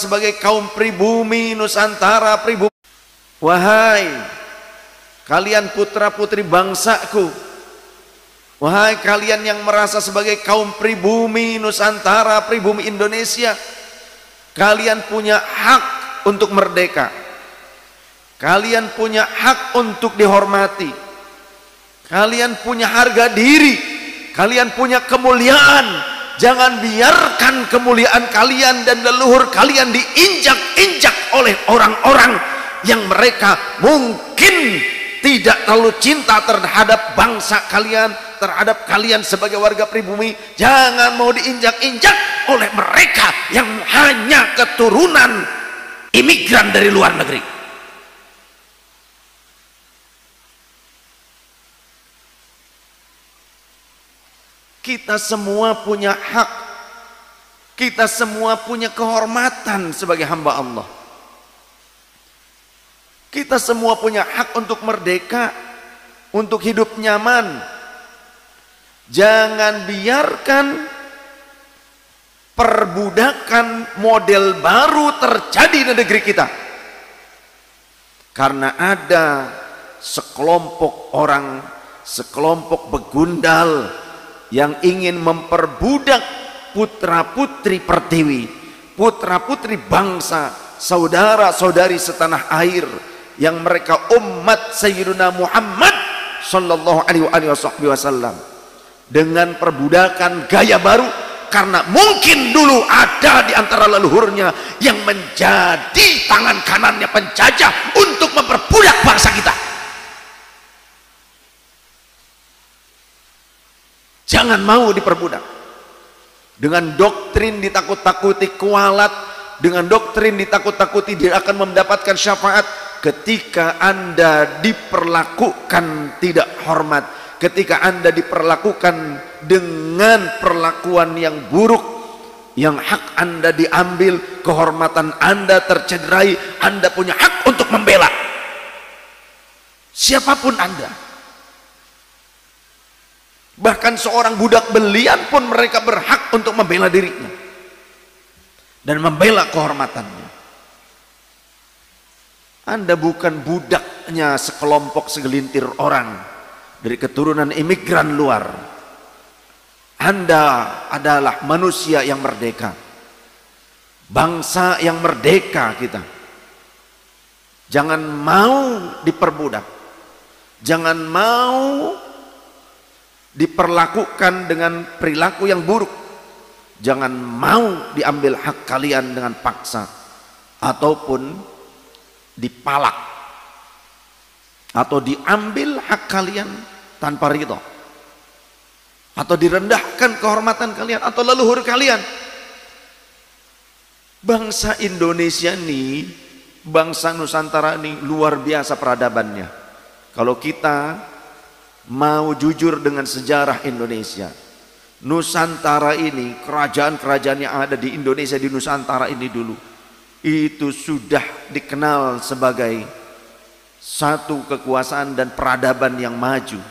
sebagai kaum pribumi Nusantara, pribumi, wahai kalian putra-putri bangsaku, wahai kalian yang merasa sebagai kaum pribumi Nusantara, pribumi Indonesia, kalian punya hak untuk merdeka, kalian punya hak untuk dihormati, kalian punya harga diri, kalian punya kemuliaan. Jangan biarkan kemuliaan kalian dan leluhur kalian diinjak-injak oleh orang-orang yang mereka mungkin tidak terlalu cinta terhadap bangsa kalian, terhadap kalian sebagai warga pribumi. Jangan mau diinjak-injak oleh mereka yang hanya keturunan imigran dari luar negeri. Kita semua punya hak, kita semua punya kehormatan sebagai hamba Allah. Kita semua punya hak untuk merdeka, untuk hidup nyaman. Jangan biarkan perbudakan model baru terjadi di negeri kita, karena ada sekelompok orang, sekelompok begundal yang ingin memperbudak putra-putri pertiwi, putra-putri bangsa, saudara-saudari setanah air yang mereka umat Sayyidina Muhammad sallallahu alaihi wasallam, dengan perbudakan gaya baru. Karena mungkin dulu ada di antara leluhurnya yang menjadi tangan kanannya penjajah untuk memperbudak bangsa kita. Jangan mau diperbudak dengan doktrin ditakut-takuti kualat, dengan doktrin ditakut-takuti dia akan mendapatkan syafaat. Ketika Anda diperlakukan tidak hormat, ketika Anda diperlakukan dengan perlakuan yang buruk, yang hak Anda diambil, kehormatan Anda tercederai, Anda punya hak untuk membela siapapun Anda. Bahkan seorang budak belian pun mereka berhak untuk membela dirinya dan membela kehormatannya. Anda bukan budaknya sekelompok segelintir orang dari keturunan imigran luar. Anda adalah manusia yang merdeka, bangsa yang merdeka kita. Jangan mau diperbudak, jangan mau diperlakukan dengan perilaku yang buruk, jangan mau diambil hak kalian dengan paksa ataupun dipalak atau diambil hak kalian tanpa ridho, atau direndahkan kehormatan kalian atau leluhur kalian. Bangsa Indonesia ini, bangsa Nusantara ini luar biasa peradabannya. Kalau kita mau jujur dengan sejarah Indonesia, Nusantara ini, kerajaan-kerajaan yang ada di Indonesia, di Nusantara ini dulu, itu sudah dikenal sebagai satu kekuasaan dan peradaban yang maju,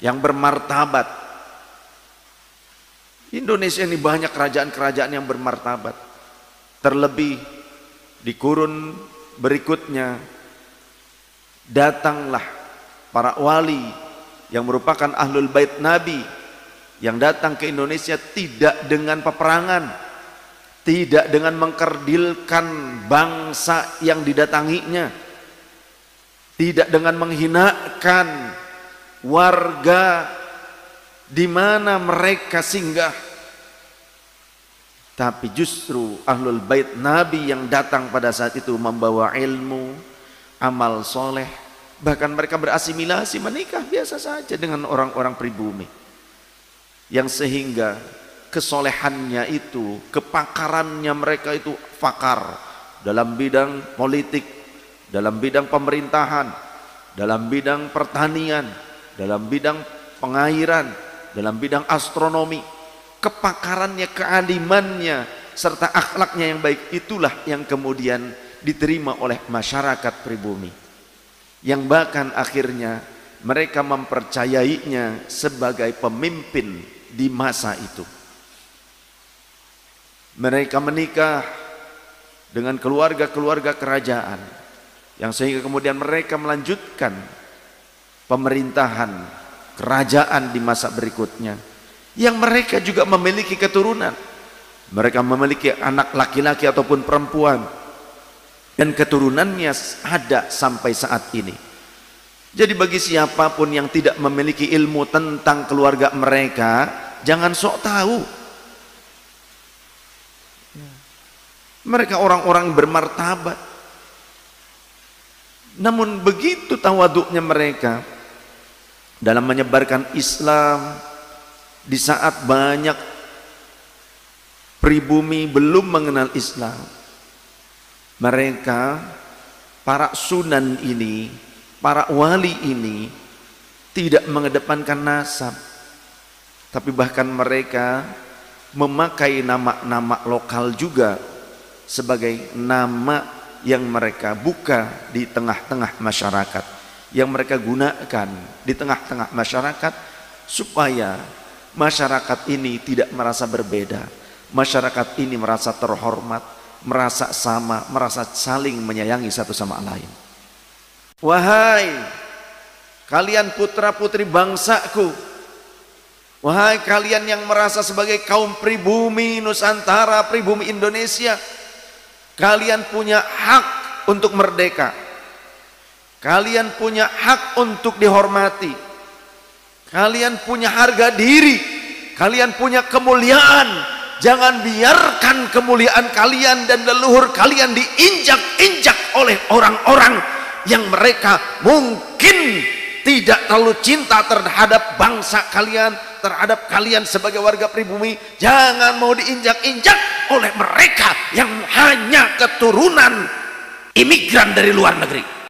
yang bermartabat. Indonesia ini banyak kerajaan-kerajaan yang bermartabat. Terlebih di kurun berikutnya datanglah para wali yang merupakan ahlul bait Nabi, yang datang ke Indonesia tidak dengan peperangan, tidak dengan mengkerdilkan bangsa yang didatanginya, tidak dengan menghinakan warga di mana mereka singgah, tapi justru ahlul bait Nabi yang datang pada saat itu membawa ilmu, amal soleh. Bahkan mereka berasimilasi, menikah biasa saja dengan orang-orang pribumi, yang sehingga kesolehannya itu, kepakarannya mereka itu fakar dalam bidang politik, dalam bidang pemerintahan, dalam bidang pertanian, dalam bidang pengairan, dalam bidang astronomi. Kepakarannya, kealimannya, serta akhlaknya yang baik, itulah yang kemudian diterima oleh masyarakat pribumi, yang bahkan akhirnya mereka mempercayainya sebagai pemimpin di masa itu. Mereka menikah dengan keluarga-keluarga kerajaan, yang sehingga kemudian mereka melanjutkan pemerintahan kerajaan di masa berikutnya, yang mereka juga memiliki keturunan. Mereka memiliki anak laki-laki ataupun perempuan, dan keturunannya ada sampai saat ini. Jadi bagi siapapun yang tidak memiliki ilmu tentang keluarga mereka, jangan sok tahu. Mereka orang-orang bermartabat, namun begitu tawaduknya mereka dalam menyebarkan Islam di saat banyak pribumi belum mengenal Islam. Mereka, para sunan ini, para wali ini tidak mengedepankan nasab, tapi bahkan mereka memakai nama-nama lokal juga sebagai nama yang mereka buka di tengah-tengah masyarakat, yang mereka gunakan di tengah-tengah masyarakat supaya masyarakat ini tidak merasa berbeda, masyarakat ini merasa terhormat, merasa sama, merasa saling menyayangi satu sama lain. Wahai kalian putra-putri bangsaku, wahai kalian yang merasa sebagai kaum pribumi Nusantara, pribumi Indonesia, kalian punya hak untuk merdeka. Kalian punya hak untuk dihormati. Kalian punya harga diri. Kalian punya kemuliaan. Jangan biarkan kemuliaan kalian dan leluhur kalian diinjak-injak oleh orang-orang yang mereka mungkin tidak terlalu cinta terhadap bangsa kalian, terhadap kalian sebagai warga pribumi. Jangan mau diinjak-injak oleh mereka yang hanya keturunan imigran dari luar negeri.